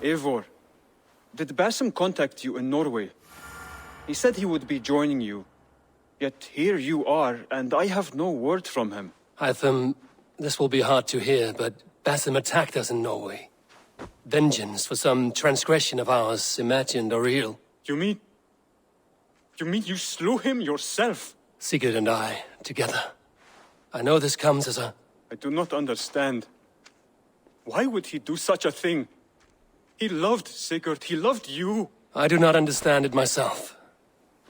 Eivor, did Basim contact you in Norway? He said he would be joining you. Yet here you are, and I have no word from him. Hytham, this will be hard to hear, but Basim attacked us in Norway. Vengeance for some transgression of ours, imagined or real. You mean you slew him yourself? Sigurd and I, together. I know this comes as a... I do not understand. Why would he do such a thing? He loved Sigurd, he loved you. I do not understand it myself.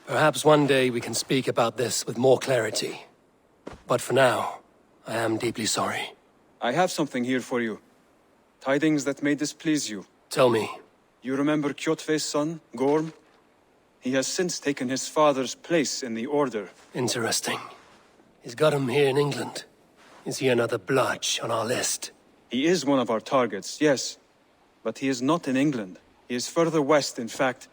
Perhaps one day we can speak about this with more clarity. But for now, I am deeply sorry. I have something here for you. Tidings that may displease you. Tell me. You remember Kjotve's son, Gorm? He has since taken his father's place in the Order. Interesting. He's got him here in England. Is he another blotch on our list? He is one of our targets, yes. But he is not in England. He is further west, in fact.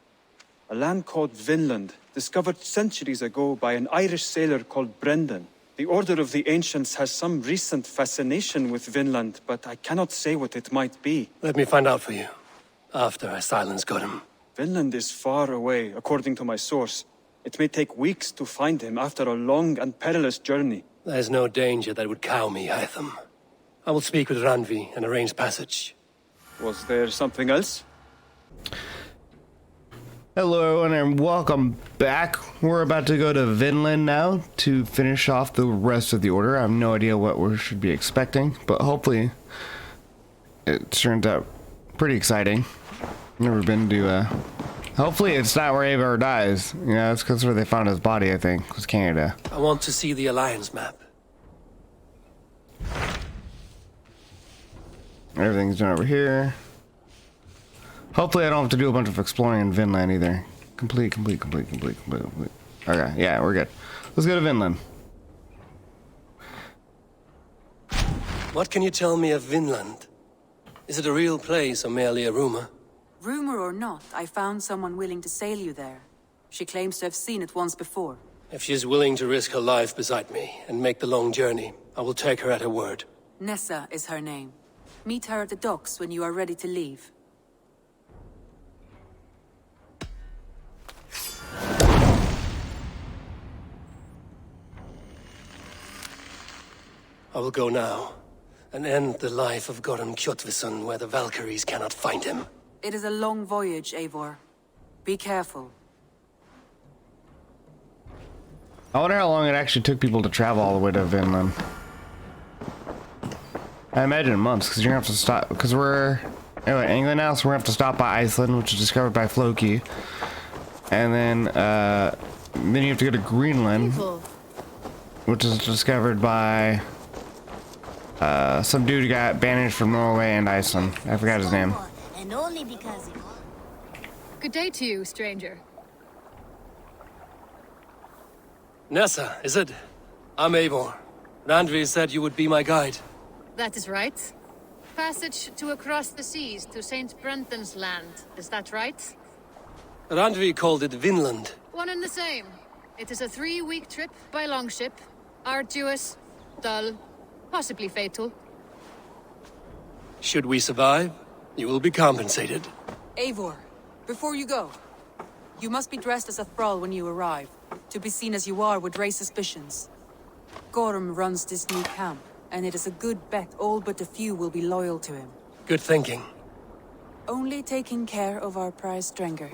A land called Vinland, discovered centuries ago by an Irish sailor called Brendan. The Order of the Ancients has some recent fascination with Vinland, but I cannot say what it might be. Let me find out for you, after I silence Godham. Vinland is far away, according to my source. It may take weeks to find him after a long and perilous journey. There's no danger that would cow me, Hytham. I will speak with Randvi and arrange passage. Was there something else? Hello everyone and welcome back. We're about to go to Vinland now to finish off the rest of the order. I have no idea what we should be expecting, but hopefully it turns out pretty exciting. Never been to, hopefully it's not where Eivor dies. You know, it's because where they found his body, I think, was Canada. I want to see the Alliance map. Everything's done over here. Hopefully I don't have to do a bunch of exploring in Vinland either. Complete. Okay, yeah, we're good. Let's go to Vinland. What can you tell me of Vinland? Is it a real place or merely a rumor? Rumor or not, I found someone willing to sail you there. She claims to have seen it once before. If she is willing to risk her life beside me and make the long journey, I will take her at her word. Nessa is her name. Meet her at the docks when you are ready to leave. I will go now, and end the life of Goran Kjotveson where the Valkyries cannot find him. It is a long voyage, Eivor. Be careful. I wonder how long it actually took people to travel all the way to Vinland. I imagine months, because you're gonna have to stop, because we're in England now, so we're gonna have to stop by Iceland, which is discovered by Floki. And then you have to go to Greenland, which is discovered by some dude who got banished from Norway and Iceland. I forgot his name. And only because Good day to you, stranger. Nessa, is it? I'm Eivor. Randvi said you would be my guide. That is right. Passage to across the seas to St. Brenton's land, is that right? Randvi called it Vinland. One and the same. It is a 3-week trip by longship. Arduous, dull, possibly fatal. Should we survive, you will be compensated. Eivor, before you go, you must be dressed as a thrall when you arrive. To be seen as you are would raise suspicions. Gorm runs this new camp, and it is a good bet all but a few will be loyal to him. Good thinking. Only taking care of our prize Strenger.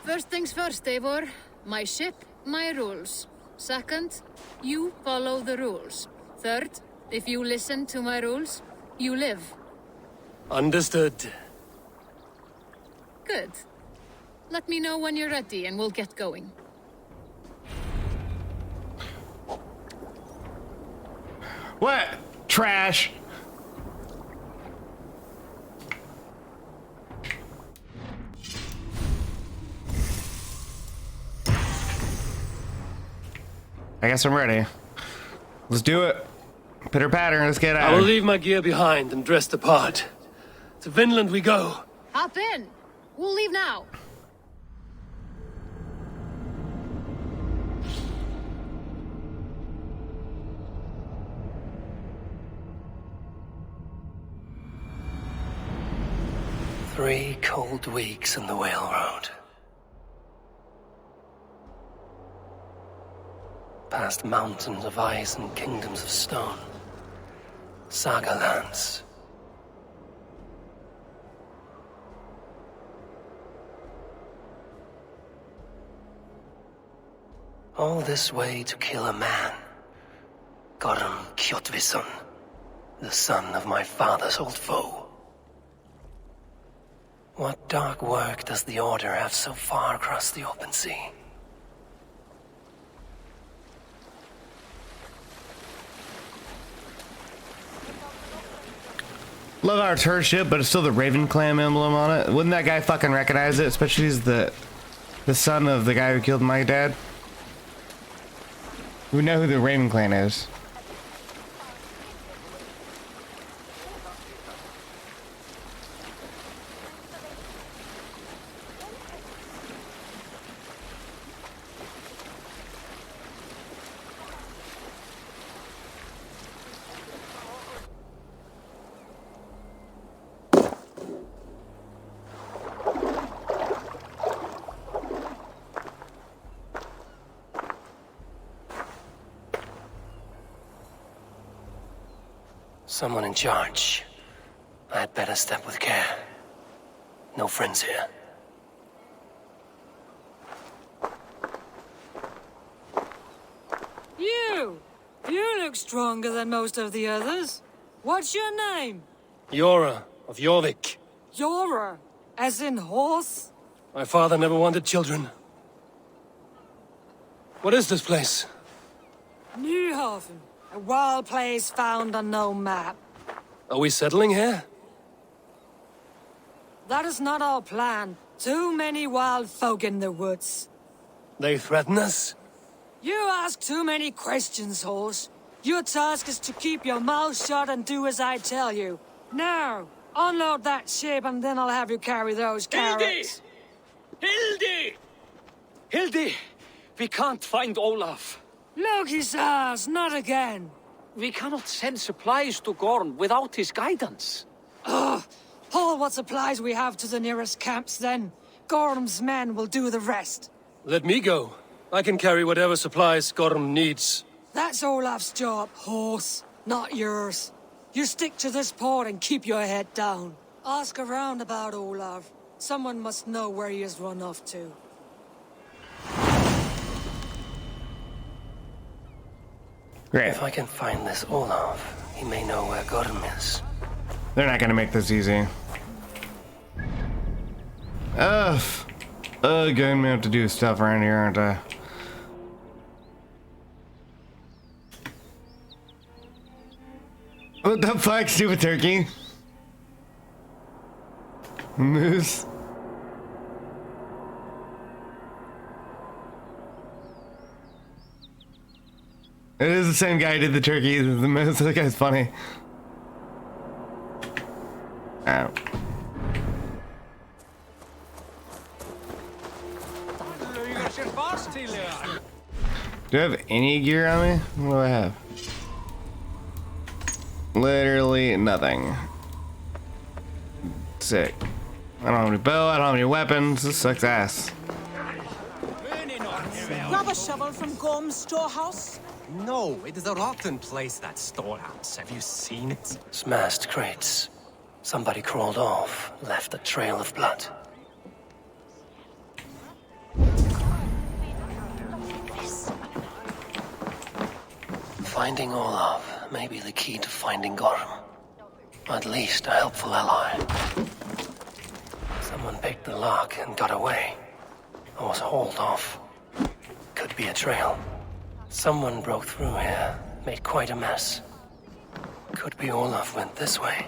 First things first, Eivor. My ship, my rules. Second, you follow the rules. Third, if you listen to my rules, you live. Understood. Good. Let me know when you're ready and we'll get going. What? Trash. I guess I'm ready. Let's do it. Pitter patter, let's get out. I will leave my gear behind and dress the part. To Vinland we go. Hop in. We'll leave now. 3 cold weeks in the Whale Road. Past mountains of ice and kingdoms of stone. Saga lands. All this way to kill a man. Gorm Kjotvisson, the son of my father's old foe. What dark work does the Order have so far across the open sea? Love our turret ship, but it's still the Raven Clan emblem on it. Wouldn't that guy fucking recognize it? Especially he's the son of the guy who killed my dad. We know who the Raven Clan is. Someone in charge. I'd better step with care. No friends here. You look stronger than most of the others. What's your name? Yora of Jorvik. Yora, as in horse? My father never wanted children. What is this place? Newhaven, a wild place found on no map. Are we settling here? That is not our plan. Too many wild folk in the woods. They threaten us? You ask too many questions, horse. Your task is to keep your mouth shut and do as I tell you. Now, unload that ship and then I'll have you carry those carrots. Hildi! Hildi! We can't find Olaf. Look, he says, not again. We cannot send supplies to Gorm without his guidance. Ugh! Haul what supplies we have to the nearest camps then. Gorm's men will do the rest. Let me go. I can carry whatever supplies Gorm needs. That's Olaf's job, horse, not yours. You stick to this port and keep your head down. Ask around about Olaf. Someone must know where he has run off to. Great. If I can find this Olaf, he may know where Gorm is. They're not gonna make this easy. Going to have to do stuff around here, aren't I? What the fuck, stupid turkey? Moose. It is the same guy who did the turkey. The moose. That guy's funny. Ow. Do I have any gear on me? What do I have? Literally nothing. Sick. I don't have any bow, I don't have any weapons. This sucks ass. Grab a shovel from Gorm's storehouse. No, it is a rotten place, that storehouse. Have you seen it? Smashed crates. Somebody crawled off, left a trail of blood. Finding Olaf may be the key to finding Gorm. At least a helpful ally. Someone picked the lock and got away. I was hauled off. Could be a trail. Someone broke through here, made quite a mess. Could be Olaf went this way.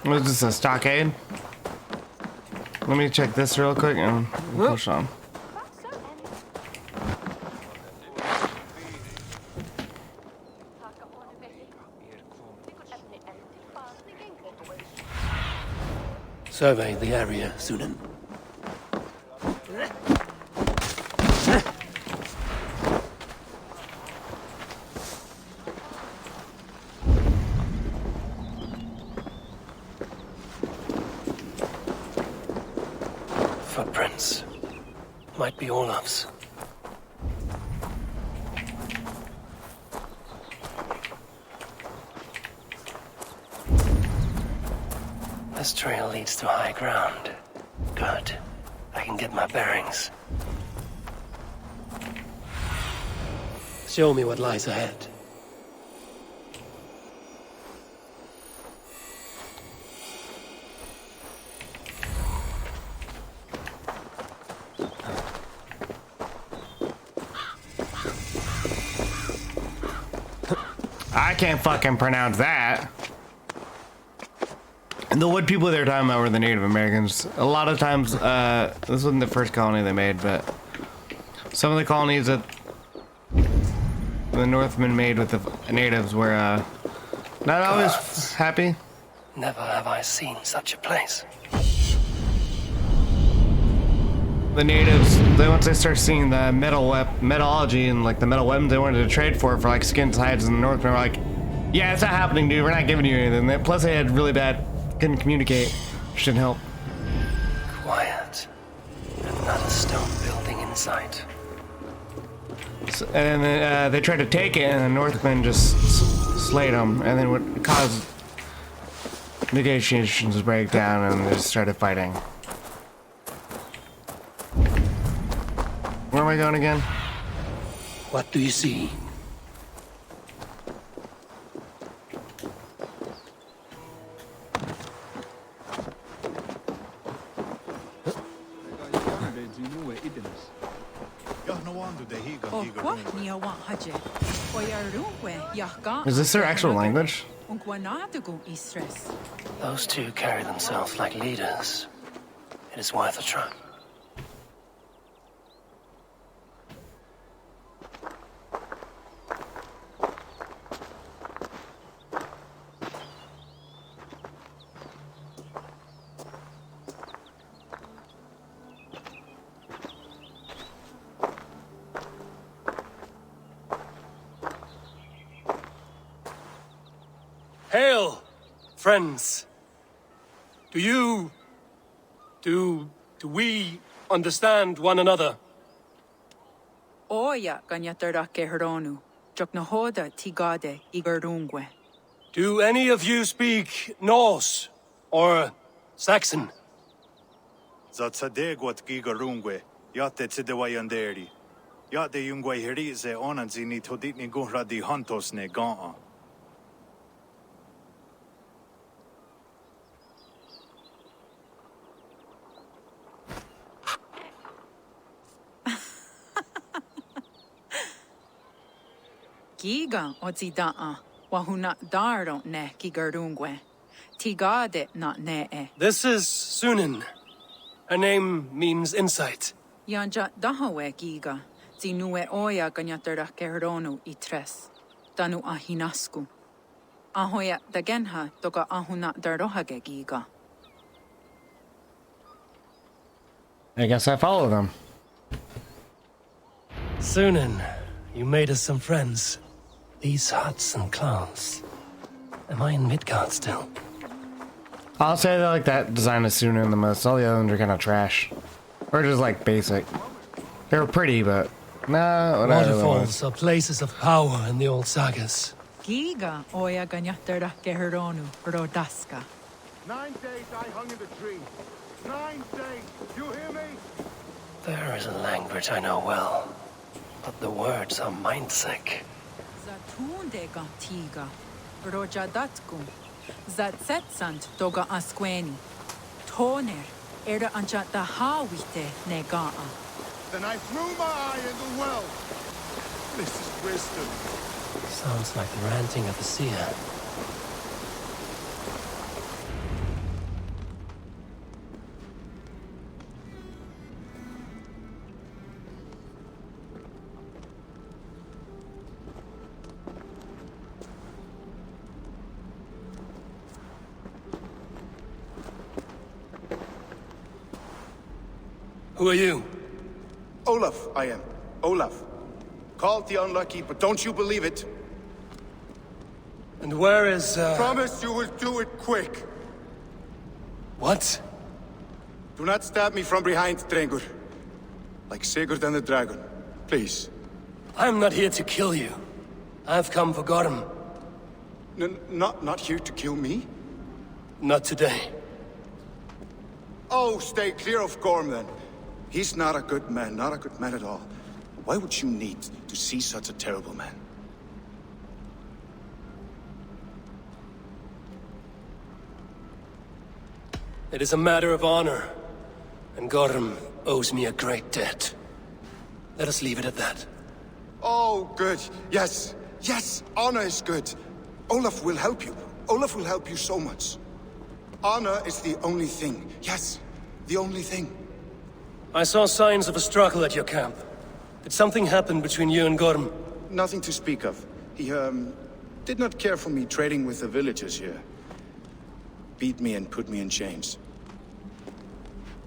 Was this a stockade? Let me check this real quick and we'll push on. Survey the area, Sunan. Might be Olaf's. This trail leads to high ground. Good. I can get my bearings. Show me what lies ahead. I can't fucking pronounce that. And the wood people they were talking about were the Native Americans. A lot of times, this wasn't the first colony they made, but some of the colonies that the Northmen made with the natives were not always happy. Never have I seen such a place. The natives, once they start seeing the metallurgy and like the metal weapons they wanted to trade for like skins, hides, and the Northmen were like, yeah, it's not happening, dude. We're not giving you anything. Plus, they had really bad, couldn't communicate. Shouldn't help. Quiet. And not a stone building in sight. So, and then they tried to take it, and the Northmen just slayed them, and then would cause negotiations to break down, and they just started fighting. Where am I going again? What do you see? Is this their actual language? Those two carry themselves like leaders. It is worth a try. Hail, friends. Do we understand one another? Oya ganyatarake heronu. Joknahoda tigade igardungwe. Do any of you speak Norse or Saxon? Zatsadegwat gigarungwe. Yate tsidewayanderi. Yate yungwe herize onanzini toditni guhra di hantos ne gaa. Giga ozidaa. Wahuna daro ne gigardungwe. Tigade not ne. This is Sunan. Her name means insight. Yanja dahawe giga. Zinue oya ganyatarake heronu itres. Danu ahinasku. Ahoya dagenha toga ahuna darohage giga. I guess I follow them. Sunan, you made us some friends. These huts and clothes. Am I in Midgard still? I'll say they like that design is sooner than the most. All the other ones are kind of trash. Or just like basic. They were pretty, but nah, whatever. Waterfalls are places of power in the old sagas. Giga oya ganyatarake heronu rodaska. 9 days I hung in the tree. 9 days. You hear me? There is a language I know well, but the words are mind-sick. Zatunde gantiga. Rojadatkum. Zatsetsant doga asqueni. Toner. Erda anja dahawite negaa. Then I threw my eye in the well. This is wisdom. Sounds like the ranting of a seer. Who are you? Olaf, I am. Olaf. Called the unlucky, but don't you believe it. And where is, Promise you will do it quick. What? Do not stab me from behind, Drengur. Like Sigurd and the dragon. Please. I'm not here to kill you. I've come for Gorm. Not here to kill me? Not today. Oh, stay clear of Gorm then. He's not a good man, not a good man at all. Why would you need to see such a terrible man? It is a matter of honor, and Gorm owes me a great debt. Let us leave it at that. Oh, good. Yes. Yes, honor is good. Olaf will help you. Olaf will help you so much. Honor is the only thing. Yes, the only thing. I saw signs of a struggle at your camp. Did something happen between you and Gorm? Nothing to speak of. He, did not care for me trading with the villagers here. Beat me and put me in chains.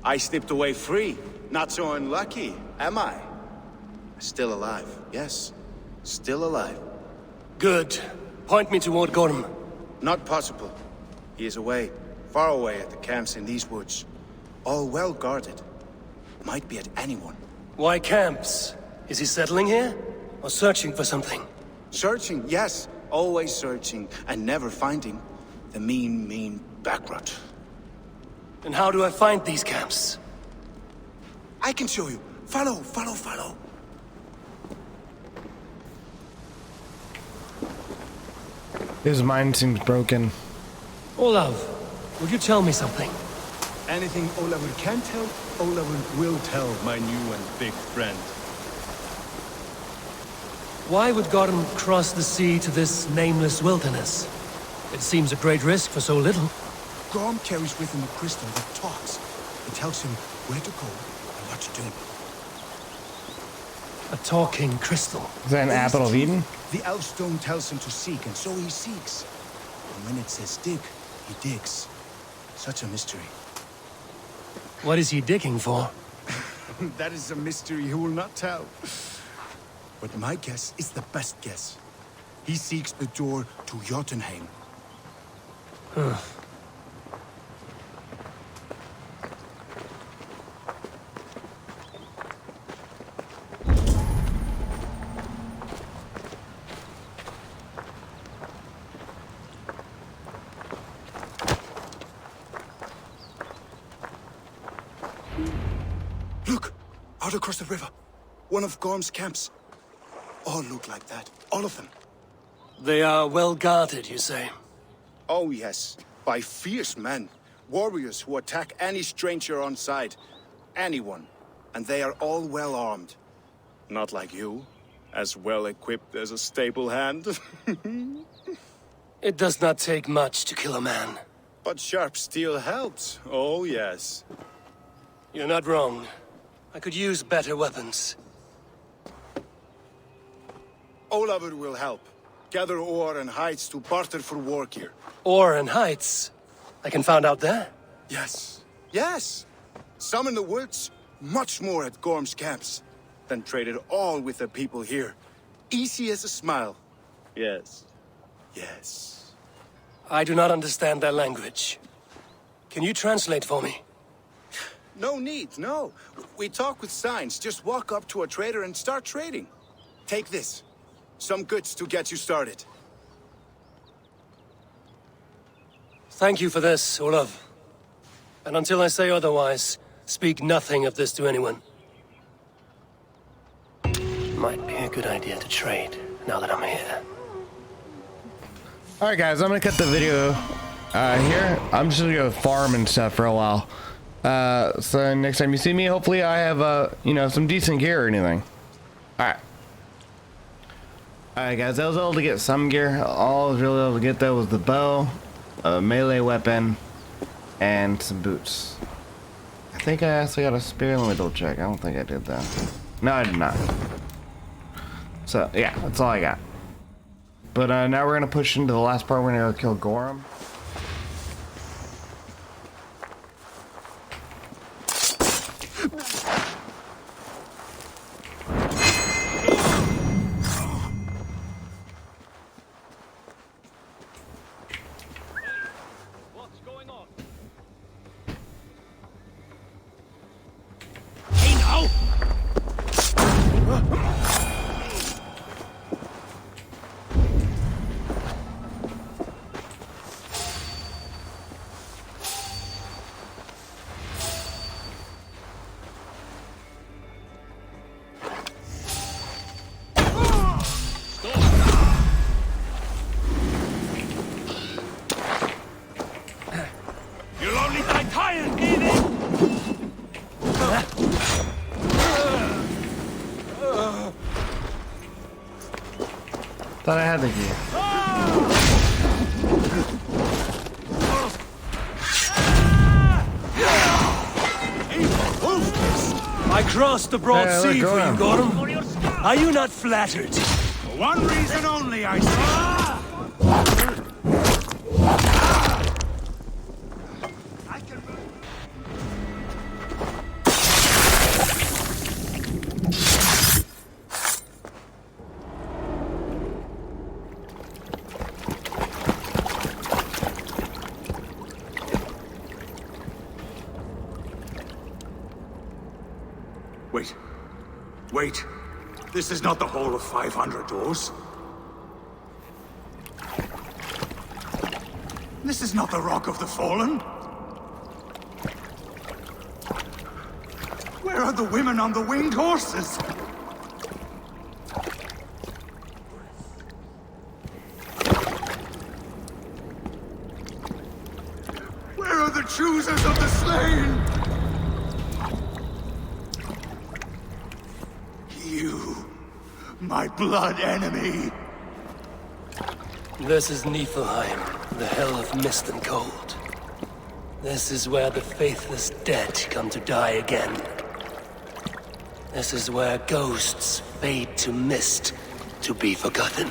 I slipped away free. Not so unlucky, am I? Still alive, yes. Still alive. Good. Point me toward Gorm. Not possible. He is away. Far away at the camps in these woods. All well guarded. Might be at anyone. Why camps? Is he settling here? Or searching for something? Searching, yes. Always searching, and never finding. The mean backrot. And how do I find these camps? I can show you. Follow. His mind seems broken. Olav, would you tell me something? Anything Olavur can tell, Olavur will tell my new and big friend. Why would Gorm cross the sea to this nameless wilderness? It seems a great risk for so little. Gorm carries with him a crystal that talks. It tells him where to go and what to do. A talking crystal. Is that an apple of Eden? The elf stone tells him to seek, and so he seeks. And when it says dig, he digs. Such a mystery. What is he digging for? That is a mystery he will not tell. But my guess is the best guess. He seeks the door to Jotunheim. Look! Out across the river. One of Gorm's camps. All look like that. All of them. They are well guarded, you say? Oh, yes. By fierce men. Warriors who attack any stranger on sight. Anyone. And they are all well armed. Not like you. As well equipped as a stable hand. It does not take much to kill a man. But sharp steel helps. Oh, yes. You're not wrong. I could use better weapons. Olavur will help. Gather ore and hides to barter for war gear. Ore and heights? I can find out there? Yes. Yes! Some in the woods, much more at Gorm's camps. Then traded all with the people here. Easy as a smile. Yes. Yes. I do not understand their language. Can you translate for me? No need, no. We talk with signs. Just walk up to a trader and start trading. Take this. Some goods to get you started. Thank you for this, Olav. And until I say otherwise, speak nothing of this to anyone. Might be a good idea to trade, now that I'm here. Alright guys, I'm gonna cut the video here. I'm just gonna go farm and stuff for a while. So next time you see me, hopefully I have, you know, some decent gear or anything. Alright. Alright guys, I was able to get some gear. All I was really able to get though was the bow, a melee weapon, and some boots. I think I also got a spear. Let me double check. I don't think I did that. No, I did not. So yeah, that's all I got. But now we're gonna push into the last part. We're gonna go kill Gorm. Thought I had the key. I crossed the broad sea for you, Gorham. Are you not flattered? For one reason only, I say. Wait. This is not the Hall of 500 Doors. This is not the Rock of the Fallen. Where are the women on the winged horses? Where are the choosers of the slain? My blood enemy! This is Niflheim, the hell of mist and cold. This is where the faithless dead come to die again. This is where ghosts fade to mist, to be forgotten.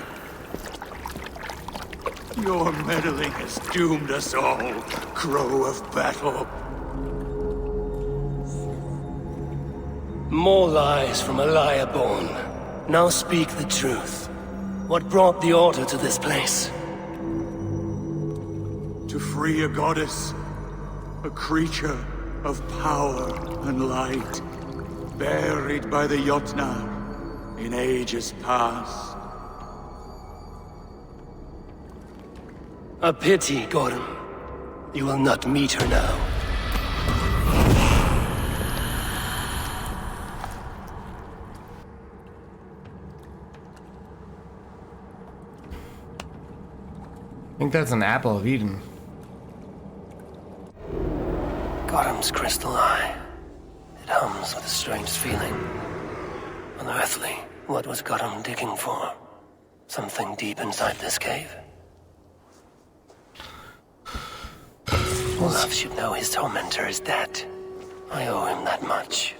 Your meddling has doomed us all, crow of battle. More lies from a liar born. Now speak the truth. What brought the Order to this place? To free a goddess, a creature of power and light, buried by the Jotnar in ages past. A pity, Gorham. You will not meet her now. I think that's an apple of Eden. Gorham's crystal eye. It hums with a strange feeling. Unearthly. What was Gorham digging for? Something deep inside this cave? Olaf should know his tormentor is dead. I owe him that much.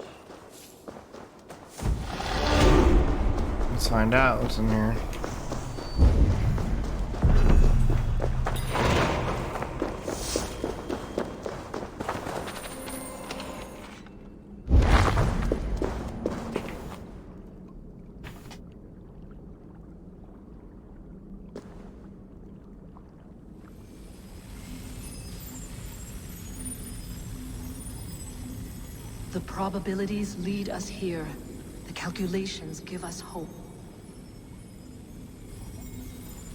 Let's find out what's in here. The probabilities lead us here. The calculations give us hope.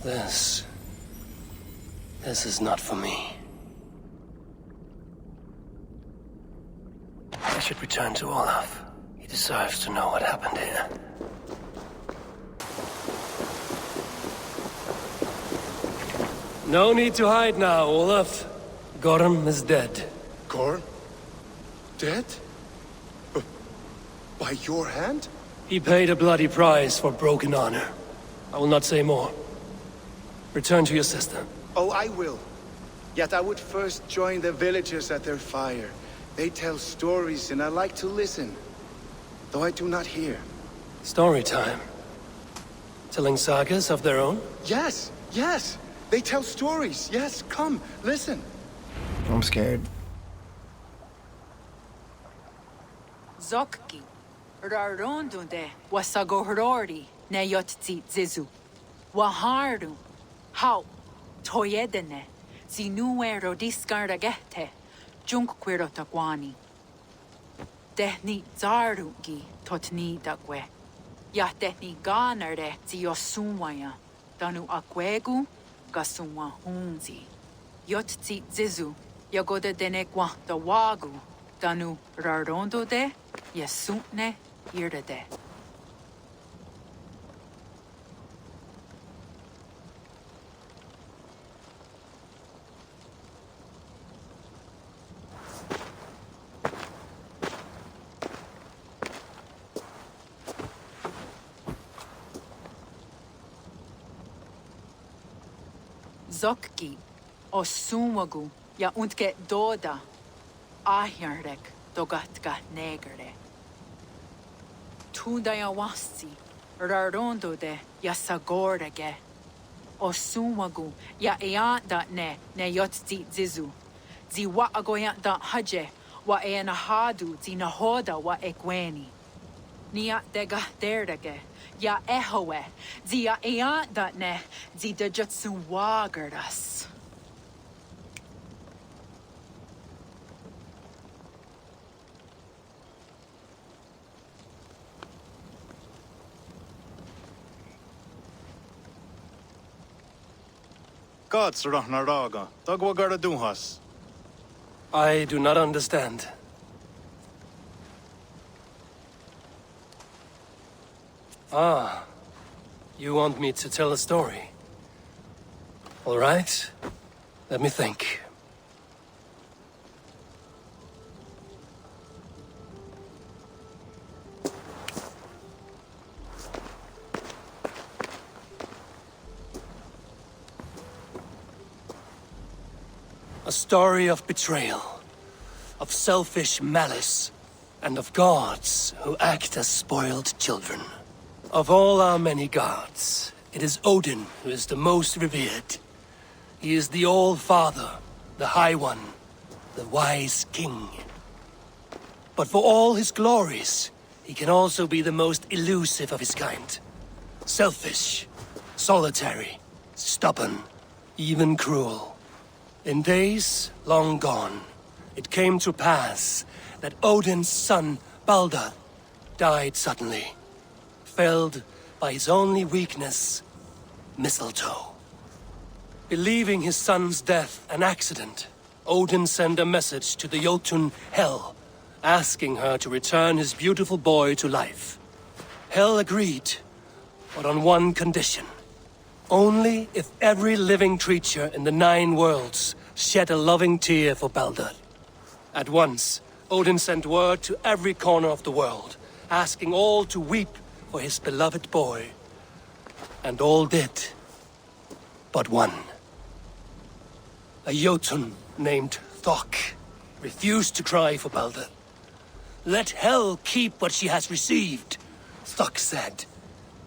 This is not for me. I should return to Olaf. He deserves to know what happened here. No need to hide now, Olaf. Gorham is dead. Gorham? Dead? By your hand? He paid a bloody price for broken honor. I will not say more. Return to your sister. Oh, I will. Yet I would first join the villagers at their fire. They tell stories and I like to listen, though I do not hear. Story time. Telling sagas of their own? Yes, yes. They tell stories. Yes, come, listen. I'm scared. Zokki. Rarondunde. Wasagohorori. Neyotzi zizu. Wahardu. How. Toyedene. Zinuero discardagete. Junkquirotaguani. Tehni zarungi. Totni dagwe. Yahtehni ganare ziosumwaya. Danu akwegu. Gasumwa hunzi. Yotzi zizu. Yagode denekwa da wagu. Danu rarondo de. Yasutne irdade. Zokki, o Sumagu, ja untke doda, ahjarek, dogatka negere. Tudaya wasti, rarondo de, ja sagorege, o Sumagu, ja eanda ne yotzi zizu, zi wa agoya da haje, wa enahadu, zi nahoda wa ekweni. Nia dega derdege, ja ehoe, zi ja eanda ne, zi de jutsu wagerdas. I do not understand. Ah, you want me to tell a story? All right, let me think. A story of betrayal, of selfish malice, and of gods who act as spoiled children. Of all our many gods, it is Odin who is the most revered. He is the All-Father, the High One, the Wise King. But for all his glories, he can also be the most elusive of his kind. Selfish, solitary, stubborn, even cruel. In days long gone, it came to pass that Odin's son, Baldur, died suddenly, felled by his only weakness, mistletoe. Believing his son's death an accident, Odin sent a message to the Jotun Hel, asking her to return his beautiful boy to life. Hel agreed, but on one condition. Only if every living creature in the 9 worlds shed a loving tear for Baldur. At once, Odin sent word to every corner of the world, asking all to weep for his beloved boy. And all did, but one. A Jotun named Thok refused to cry for Baldur. Let Hel keep what she has received, Thok said,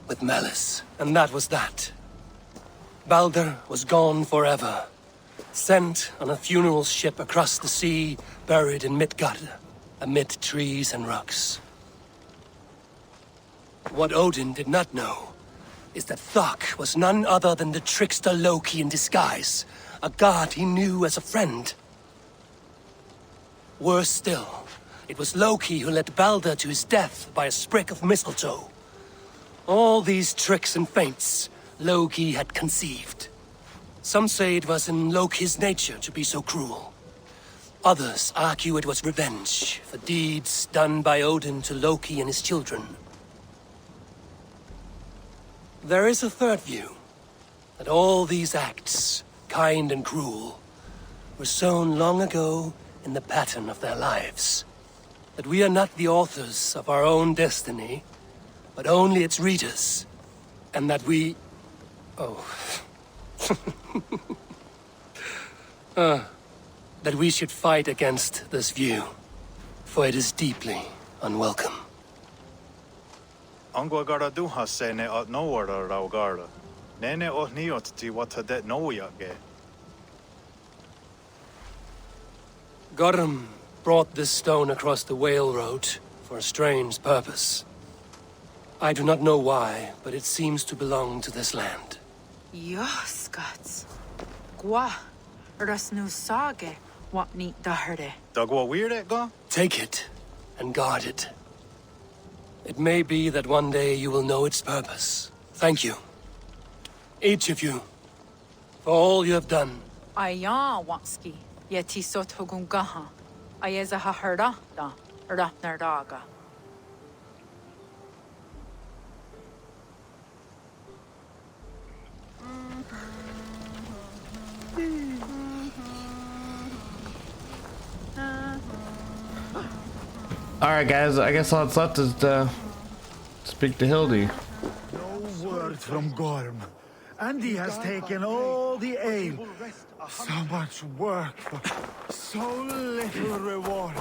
with malice. And that was that. Baldur was gone forever, sent on a funeral ship across the sea, buried in Midgard, amid trees and rocks. What Odin did not know is that Thok was none other than the trickster Loki in disguise, a god he knew as a friend. Worse still, it was Loki who led Baldur to his death by a sprig of mistletoe. All these tricks and feints Loki had conceived. Some say it was in Loki's nature to be so cruel. Others argue it was revenge for deeds done by Odin to Loki and his children. There is a third view, that all these acts, kind and cruel, were sown long ago in the pattern of their lives. That we are not the authors of our own destiny, but only its readers. And that we... that we should fight against this view, for it is deeply unwelcome. Gorm brought this stone across the Whale Road for a strange purpose. I do not know why, but it seems to belong to this land. Yoskats. Gwa. Rasnu sage. What neat daherde. Take it and guard it. It may be that one day you will know its purpose. Thank you. Each of you. For all you have done. Aya watski. Yeti sot hugungaha. Ayeza haherda da. Ratnardaga. Alright guys, I guess all that's left is to speak to Hildy. No word from Gorm, And he has taken all the ale. So much work for so little reward.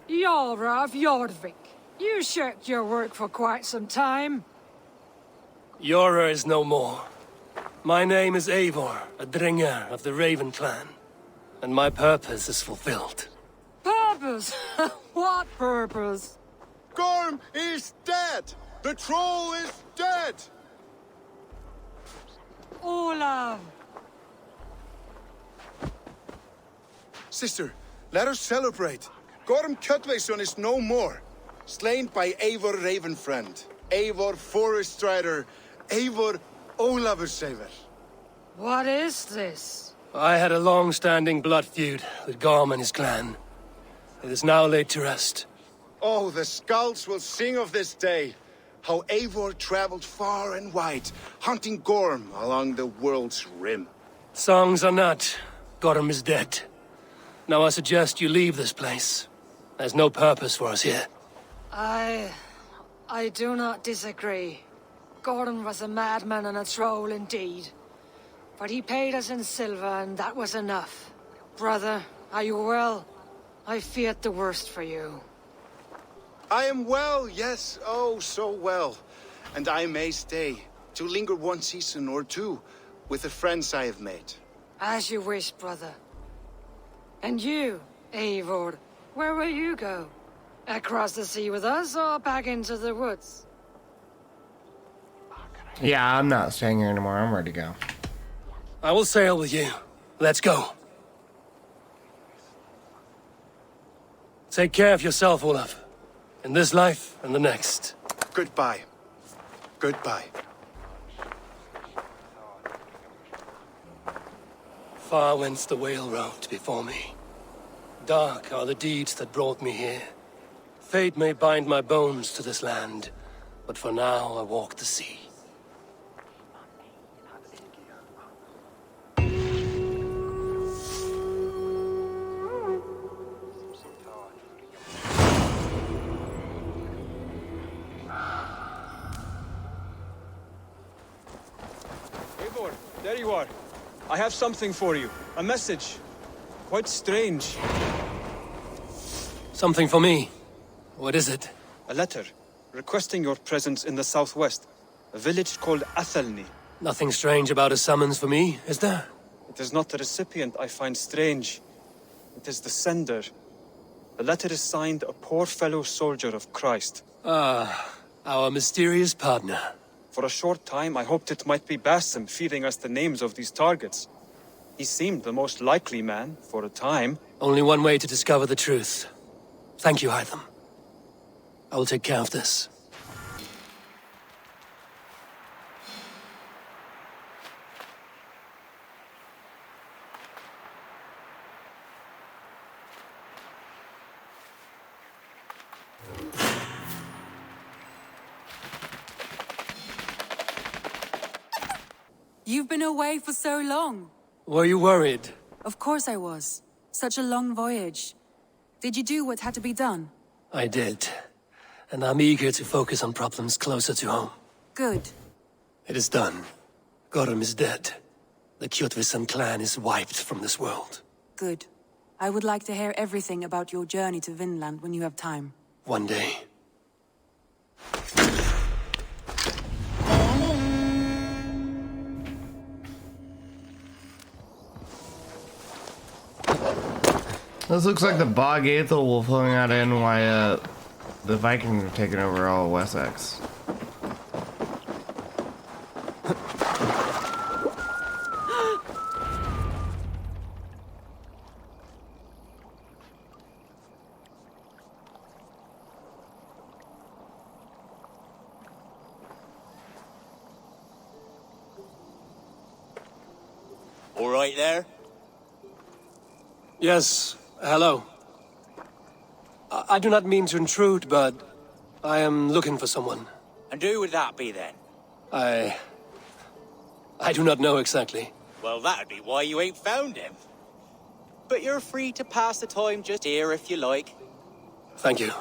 Jarl of Jorvik, you shirked your work for quite some time. Yora is no more. My name is Eivor, a Dringer of the Raven clan. And my purpose is fulfilled. Purpose? What purpose? Gorm is dead! The troll is dead! Olav! Sister, let us celebrate. Gorm Kjotveson is no more. Slain by Eivor Ravenfriend. Eivor Forest Strider. Eivor Olavursaver. What is this? I had a long-standing blood feud with Gorm and his clan. It is now laid to rest. Oh, the skulls will sing of this day. How Eivor traveled far and wide, hunting Gorm along the world's rim. Songs are not. Gorm is dead. Now I suggest you leave this place. There's no purpose for us here. I do not disagree. Gordon was a madman and a troll indeed. But he paid us in silver, and that was enough. Brother, are you well? I feared the worst for you. I am well, yes, oh, so well. And I may stay, to linger one season or two, with the friends I have made. As you wish, brother. And you, Eivor, where will you go? Across the sea with us, or back into the woods? Yeah, I'm not staying here anymore. I'm ready to go. I will sail with you. Let's go. Take care of yourself, Olaf. In this life and the next. Goodbye. Goodbye. Far went the whale road before me. Dark are the deeds that brought me here. Fate may bind my bones to this land, but for now I walk the sea. Eivor, there you are. I have something for you. A message. Quite strange. Something for me. What is it? A letter, requesting your presence in the southwest. A village called Athelney. Nothing strange about a summons for me, is there? It is not the recipient I find strange. It is the sender. The letter is signed a poor fellow soldier of Christ. Ah, our mysterious partner. For a short time, I hoped it might be Basim feeding us the names of these targets. He seemed the most likely man, for a time. Only one way to discover the truth. Thank you, Hytham. I will take care of this. You've been away for so long. Were you worried? Of course I was. Such a long voyage. Did you do what had to be done? I did. And I'm eager to focus on problems closer to home. Good. It is done. Gorm is dead. The Kjotveson clan is wiped from this world. Good. I would like to hear everything about your journey to Vinland when you have time. One day. This looks like the Bog Aethel wolf pulling out in why the Vikings are taking over all of Wessex. All right there? Yes, hello. I do not mean to intrude, but I am looking for someone. And who would that be then? I do not know exactly. Well, that'd be why you ain't found him. But you're free to pass the time just here if you like. Thank you.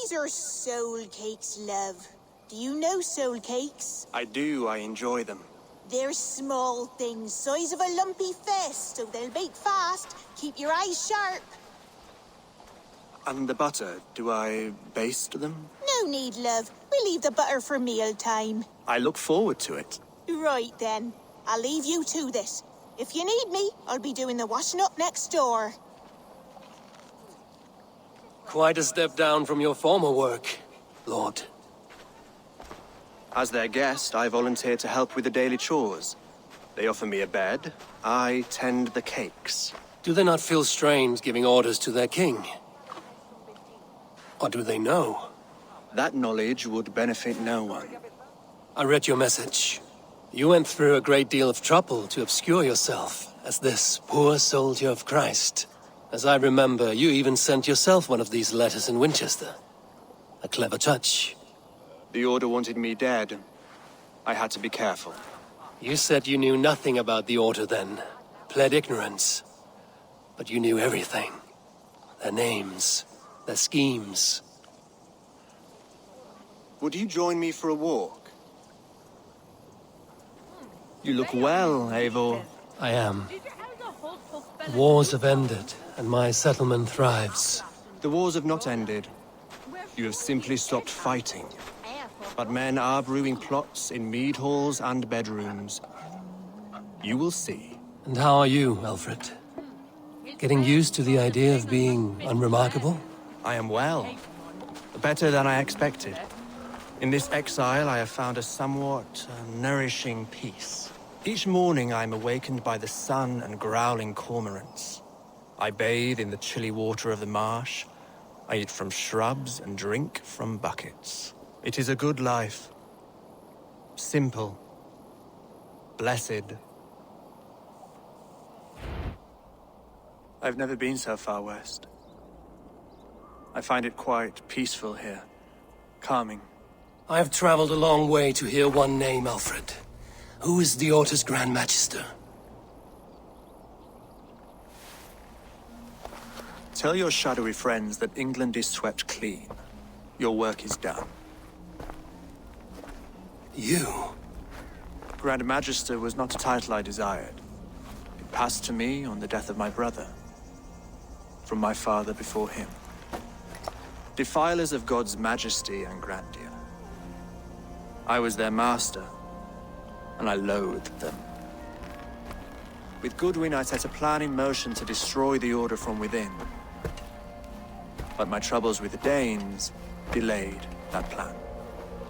These are soul cakes, love. Do you know soul cakes? I do. I enjoy them. They're small things, size of a lumpy fist, so they'll bake fast. Keep your eyes sharp. And the butter, do I baste them? No need, love. We'll leave the butter for mealtime. I look forward to it. Right then. I'll leave you to this. If you need me, I'll be doing the washing up next door. Quite a step down from your former work, Lord. As their guest, I volunteered to help with the daily chores. They offer me a bed. I tend the cakes. Do they not feel strange giving orders to their king? Or do they know? That knowledge would benefit no one. I read your message. You went through a great deal of trouble to obscure yourself as this poor soldier of Christ. As I remember, you even sent yourself one of these letters in Winchester. A clever touch. The Order wanted me dead. I had to be careful. You said you knew nothing about the Order then. Pled ignorance. But you knew everything. Their names, their schemes. Would you join me for a walk? You look well, Eivor. I am. Wars have ended, and my settlement thrives. The wars have not ended. You have simply stopped fighting. But men are brewing plots in mead halls and bedrooms. You will see. And how are you, Aelfred? Getting used to the idea of being unremarkable? I am well. Better than I expected. In this exile, I have found a somewhat nourishing peace. Each morning, I am awakened by the sun and growling cormorants. I bathe in the chilly water of the marsh. I eat from shrubs and drink from buckets. It is a good life. Simple. Blessed. I've never been so far west. I find it quite peaceful here. Calming. I have traveled a long way to hear one name, Aelfred. Who is the Order's Grand Magister? Tell your shadowy friends that England is swept clean. Your work is done. You? Grand Magister was not a title I desired. It passed to me on the death of my brother. From my father before him. Defilers of God's majesty and grandeur. I was their master, and I loathed them. With Goodwin, I set a plan in motion to destroy the Order from within. But my troubles with the Danes delayed that plan.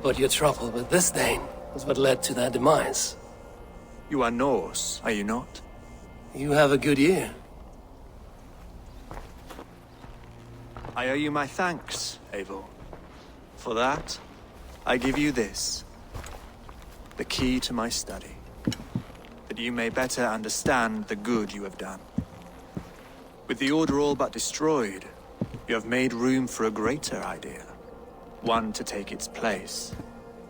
But your trouble with this Dane was what led to their demise. You are Norse, are you not? You have a good ear. I owe you my thanks, Eivor. For that, I give you this. The key to my study. That you may better understand the good you have done. With the Order all but destroyed, you have made room for a greater idea. One to take its place.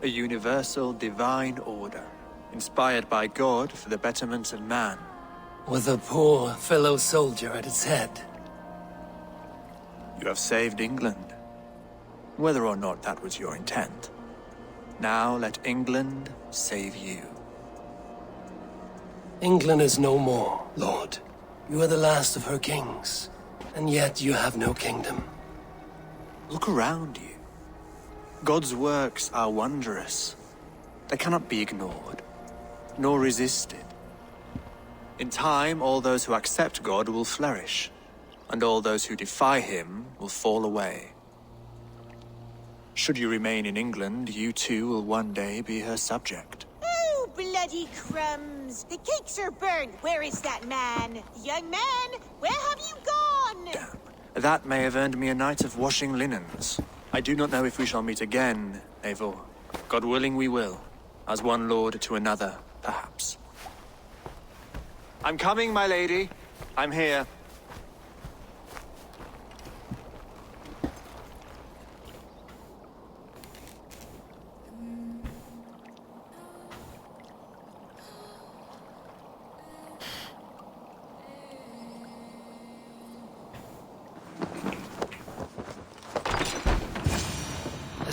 A universal divine order, inspired by God for the betterment of man. With a poor fellow soldier at its head. You have saved England, whether or not that was your intent. Now let England save you. England is no more, Lord. You are the last of her kings, and yet you have no kingdom. Look around you. God's works are wondrous. They cannot be ignored, nor resisted. In time, all those who accept God will flourish, and all those who defy him will fall away. Should you remain in England, you too will one day be her subject. Oh, bloody crumbs! The cakes are burned. Where is that man? Young man, where have you gone? Damn. That may have earned me a night of washing linens. I do not know if we shall meet again, Eivor. God willing we will. As one lord to another, perhaps. I'm coming, my lady. I'm here.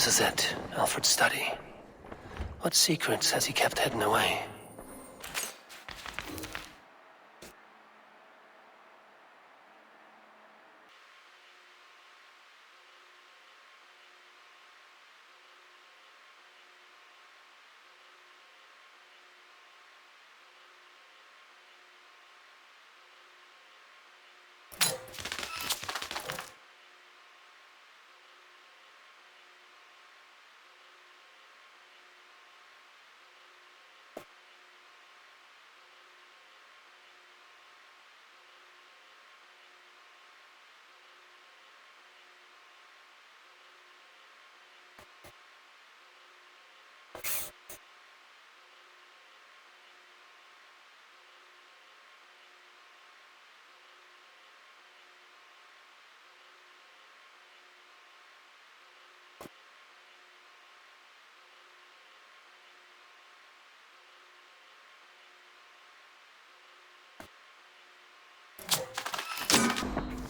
This is it, Aelfred's study. What secrets has he kept hidden away?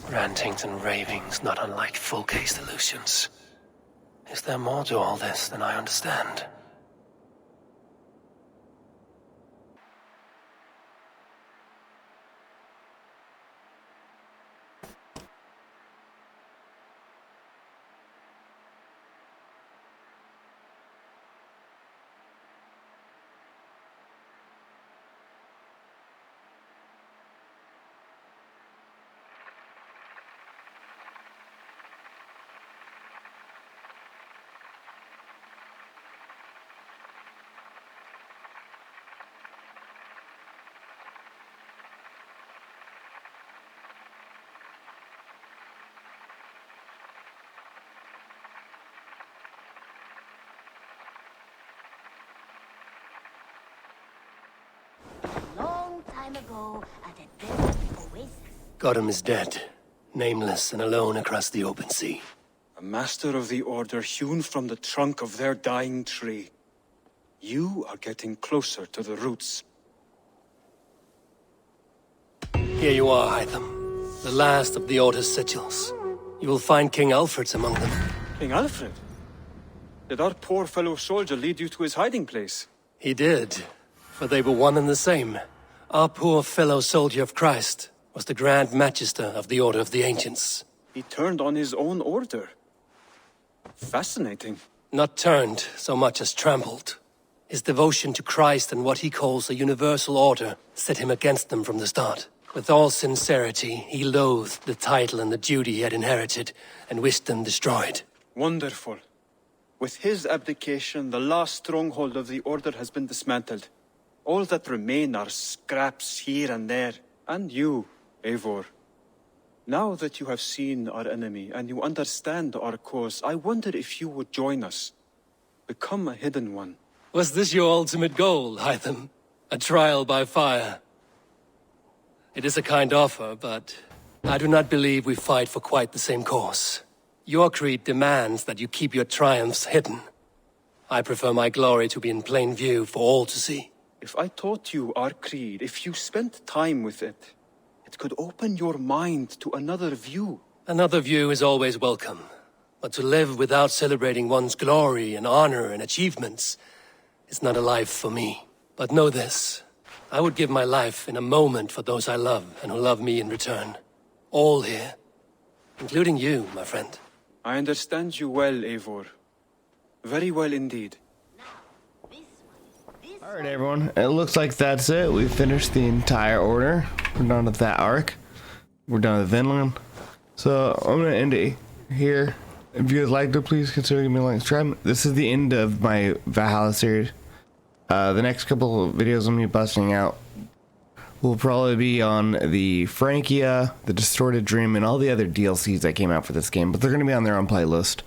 Rantings and ravings not unlike full-case illusions. Is there more to all this than I understand? Ago at a desert oasis. Gotham is dead, nameless and alone across the open sea. A master of the Order hewn from the trunk of their dying tree. You are getting closer to the roots. Here you are, Hytham. The last of the Order's sigils. You will find King Aelfred's among them. King Aelfred? Did our poor fellow soldier lead you to his hiding place? He did, for they were one and the same. Our poor fellow soldier of Christ was the Grand Magister of the Order of the Ancients. He turned on his own order. Fascinating. Not turned so much as trampled. His devotion to Christ and what he calls a universal order set him against them from the start. With all sincerity, he loathed the title and the duty he had inherited and wished them destroyed. Wonderful. With his abdication, the last stronghold of the Order has been dismantled. All that remain are scraps here and there. And you, Eivor. Now that you have seen our enemy and you understand our cause, I wonder if you would join us. Become a hidden one. Was this your ultimate goal, Hytham? A trial by fire? It is a kind offer, but I do not believe we fight for quite the same cause. Your creed demands that you keep your triumphs hidden. I prefer my glory to be in plain view for all to see. If I taught you our creed, if you spent time with it, it could open your mind to another view. Another view is always welcome. But to live without celebrating one's glory and honor and achievements is not a life for me. But know this, I would give my life in a moment for those I love and who love me in return. All here, including you, my friend. I understand you well, Eivor. Very well indeed. Alright everyone, it looks like that's it. We finished the entire order. We're done with that arc. We're done with Vinland. So I'm going to end it here. If you guys liked it, please consider giving me a like and subscribe. This is the end of my Valhalla series. The next couple of videos I'm going to be busting out will probably be on the Francia, the Distorted Dream, and all the other DLCs that came out for this game. But they're going to be on their own playlist.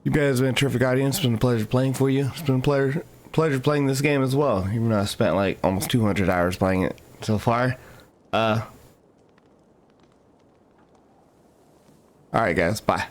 You guys have been a terrific audience. It's been a pleasure playing for you. It's been a pleasure playing this game as well. Even though I spent like almost 200 hours playing it so far. Alright guys, bye.